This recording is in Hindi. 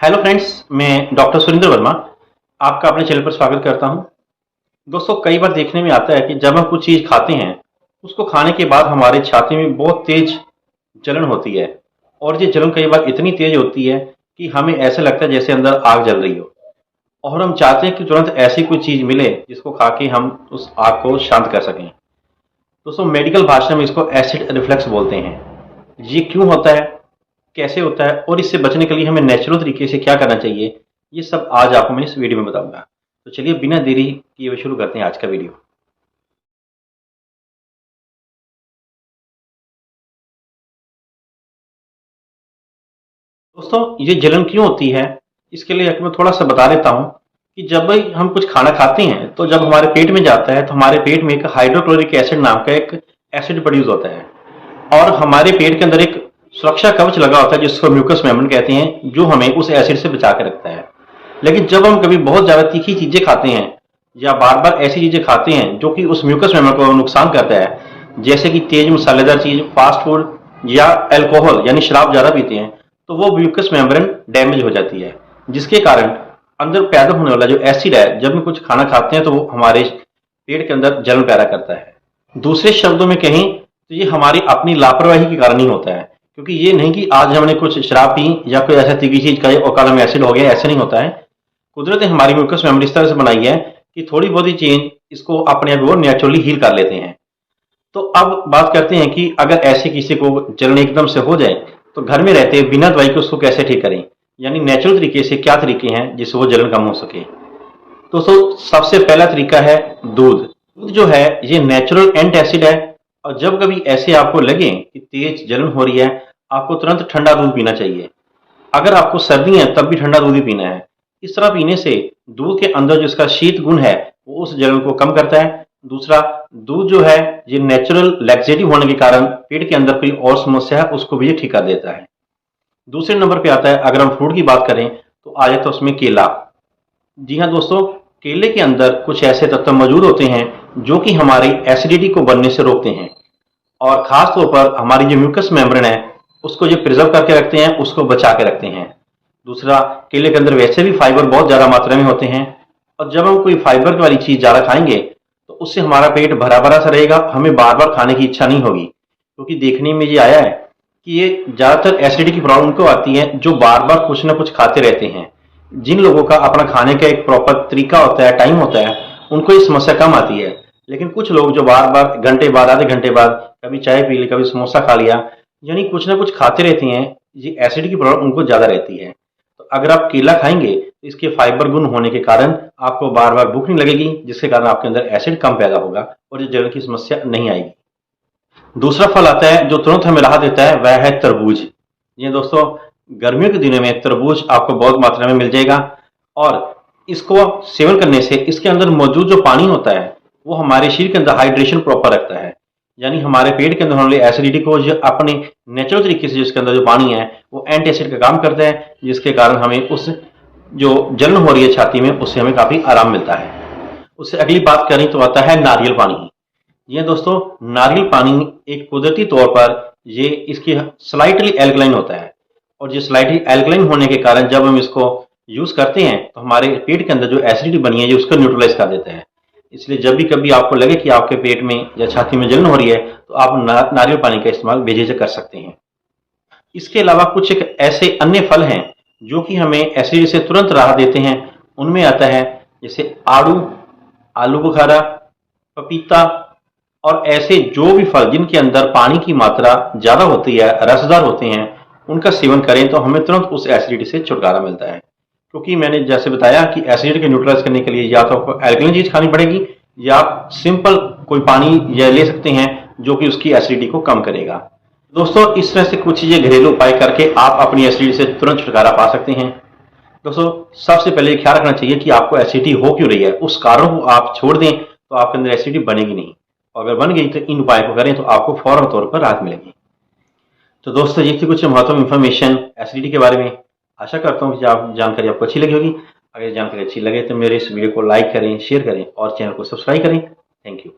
हेलो फ्रेंड्स, मैं डॉक्टर सुरेंद्र वर्मा आपका अपने चैनल पर स्वागत करता हूं। दोस्तों, कई बार देखने में आता है कि जब हम कुछ चीज़ खाते हैं, उसको खाने के बाद हमारे छाती में बहुत तेज जलन होती है और ये जलन कई बार इतनी तेज होती है कि हमें ऐसा लगता है जैसे अंदर आग जल रही हो और हम चाहते हैं कि तुरंत ऐसी कोई चीज़ मिले जिसको खा के हम उस आग को शांत कर सकें। दोस्तों, मेडिकल भाषा में इसको एसिड रिफ्लक्स बोलते हैं। ये क्यों होता है, कैसे होता है और इससे बचने के लिए हमें नेचुरल तरीके से क्या करना चाहिए, ये सब आज आपको मैं इस वीडियो में बताऊंगा। तो चलिए बिना देरी किए हुए शुरू करते हैं आज का वीडियो। दोस्तों, ये जलन क्यों होती है, इसके लिए मैं थोड़ा सा बता देता हूँ कि जब भी हम कुछ खाना खाते हैं तो जब हमारे पेट में जाता है तो हमारे पेट में एक हाइड्रोक्लोरिक एसिड नाम का एक एसिड प्रोड्यूस होता है और हमारे पेट के अंदर एक सुरक्षा कवच लगा होता है जिसको म्यूकस मेम्ब्रेन कहते हैं, जो हमें उस एसिड से बचा के रखता है। लेकिन जब हम कभी बहुत ज्यादा तीखी चीजें खाते हैं या बार बार ऐसी चीजें खाते हैं जो कि उस म्यूकस मेम्ब्रेन को नुकसान करता है, जैसे कि तेज मसालेदार चीज, फास्ट फूड या अल्कोहल यानी शराब ज्यादा पीते हैं, तो वो म्यूकस मेम्ब्रेन डैमेज हो जाती है, जिसके कारण अंदर पैदा होने वाला जो एसिड है, जब हम कुछ खाना खाते हैं तो वो हमारे पेट के अंदर जलन पैदा करता है। दूसरे शब्दों में कहें तो ये हमारी अपनी लापरवाही के कारण ही होता है, क्योंकि ये नहीं कि आज हमने कुछ शराब पी या कोई ऐसा तीखी चीज खाई और कल में एसिड हो गया, ऐसा नहीं होता है। कुदरत ने हमारी म्यूकस मेमोरी इस तरह से बनाई है कि थोड़ी बहुत ही चेंज इसको अपने आप वो नेचुरली हील कर लेते हैं। तो अब बात करते हैं कि अगर ऐसे किसी को जलन एकदम से हो जाए तो घर में रहते बिना दवाई के उसको कैसे ठीक करें, यानी नेचुरल तरीके से क्या तरीके हैं जिससे वो जलन कम हो सके। दोस्तों, सबसे पहला तरीका है दूध। दूध जो है ये नेचुरल एंट एसिड है और जब कभी ऐसे आपको लगे कि तेज जलन हो रही है, आपको तुरंत ठंडा दूध पीना चाहिए। अगर आपको सर्दी है तब भी ठंडा दूध ही पीना है। इस तरह पीने से दूध के अंदर जो इसका शीत गुण है वो उस जलन को कम करता है। दूसरा, दूध जो है ये नेचुरल लैक्सेटिव होने के कारण पेट के अंदर कोई और समस्या है उसको भी ये ठीक कर देता है। दूसरे नंबर पे आता है, अगर हम फ्रूट की बात करें तो आ जाता है उसमें केला। जी हाँ दोस्तों, केले के अंदर कुछ ऐसे तत्व मौजूद होते हैं जो कि हमारी एसिडिटी को बनने से रोकते हैं और खास तौर पर हमारी जो म्यूकस मेम्ब्रेन है उसको जो प्रिजर्व करके रखते हैं, उसको बचा के रखते हैं। दूसरा, केले के अंदर वैसे भी फाइबर बहुत ज्यादा मात्रा में होते हैं और जब हम कोई फाइबर वाली चीज ज्यादा खाएंगे तो उससे हमारा पेट भरा भरा सा रहेगा, हमें बार बार खाने की इच्छा नहीं होगी। क्योंकि देखने में ये आया है कि ये ज्यादातर एसिडिटी की प्रॉब्लम उनको आती है जो बार बार कुछ ना कुछ खाते रहते हैं। जिन लोगों का अपना खाने का एक प्रॉपर तरीका होता है, टाइम होता है, उनको ये समस्या कम आती है। लेकिन कुछ लोग जो बार बार घंटे बाद, आधे घंटे बाद कभी चाय पी ली, कभी समोसा खा लिया, यानी कुछ ना कुछ खाते रहते हैं, ये एसिड की प्रॉब्लम उनको ज्यादा रहती है। तो अगर आप केला खाएंगे तो इसके फाइबर गुण होने के कारण आपको बार बार भूख नहीं लगेगी, जिसके कारण आपके अंदर एसिड कम पैदा होगा और ये जलन की समस्या नहीं आएगी। दूसरा फल आता है जो तुरंत हमें राहत देता है, वह है तरबूज। ये दोस्तों, गर्मियों के दिनों में तरबूज आपको बहुत मात्रा में मिल जाएगा और इसको सेवन करने से इसके अंदर मौजूद जो पानी होता है वो हमारे शरीर के अंदर हाइड्रेशन प्रॉपर रखता है, यानी हमारे पेट के अंदर होने वाली एसिडिटी को जो अपने नेचुरल तरीके से जिसके अंदर जो पानी है वो एंटी एसिड का काम करता है, जिसके कारण हमें उस जो जलन हो रही है छाती में उससे हमें काफी आराम मिलता है। उससे अगली बात करें तो आता है नारियल पानी। ये दोस्तों, नारियल पानी एक कुदरती तौर पर ये इसकी स्लाइटली एल्कलाइन होता है और ये स्लाइटली एल्कलाइन होने के कारण जब हम इसको यूज करते हैं तो हमारे पेट के अंदर जो एसिडिटी बनी है ये उसको न्यूट्रलाइज कर देता है। इसलिए जब भी कभी आपको लगे कि आपके पेट में या छाती में जलन हो रही है तो आप नारियल पानी का इस्तेमाल बेझिझक कर सकते हैं। इसके अलावा कुछ एक ऐसे अन्य फल हैं जो कि हमें एसिडिटी से तुरंत राहत देते हैं। उनमें आता है जैसे आड़ू, आलू बुखारा, पपीता और ऐसे जो भी फल जिनके अंदर पानी की मात्रा ज्यादा होती है, रसदार होते हैं, उनका सेवन करें तो हमें तुरंत उस एसिडिटी से छुटकारा मिलता है। क्योंकि मैंने जैसे बताया कि एसिडिटी को न्यूट्रलाइज करने के लिए या तो आपको एल्कलाइन चीज खानी पड़ेगी या आप सिंपल कोई पानी या ले सकते हैं जो कि उसकी एसिडिटी को कम करेगा। दोस्तों, इस तरह से कुछ चीजें घरेलू उपाय करके आप अपनी एसिडिटी से तुरंत छुटकारा पा सकते हैं। दोस्तों, सबसे पहले ख्याल रखना चाहिए कि आपको एसिडिटी हो क्यों रही है, उस कारण को आप छोड़ दें तो आपके अंदर एसिडिटी बनेगी नहीं, और अगर बन गई तो इन उपायों को करें तो आपको फौरन तौर पर राहत मिलेगी। तो दोस्तों, ये थी कुछ महत्वपूर्ण इन्फॉर्मेशन एसिडिटी के बारे में। आशा करता हूँ कि आप जानकारी आपको अच्छी लगी होगी। अगर जानकारी अच्छी लगे तो मेरे इस वीडियो को लाइक करें, शेयर करें और चैनल को सब्सक्राइब करें। Thank you.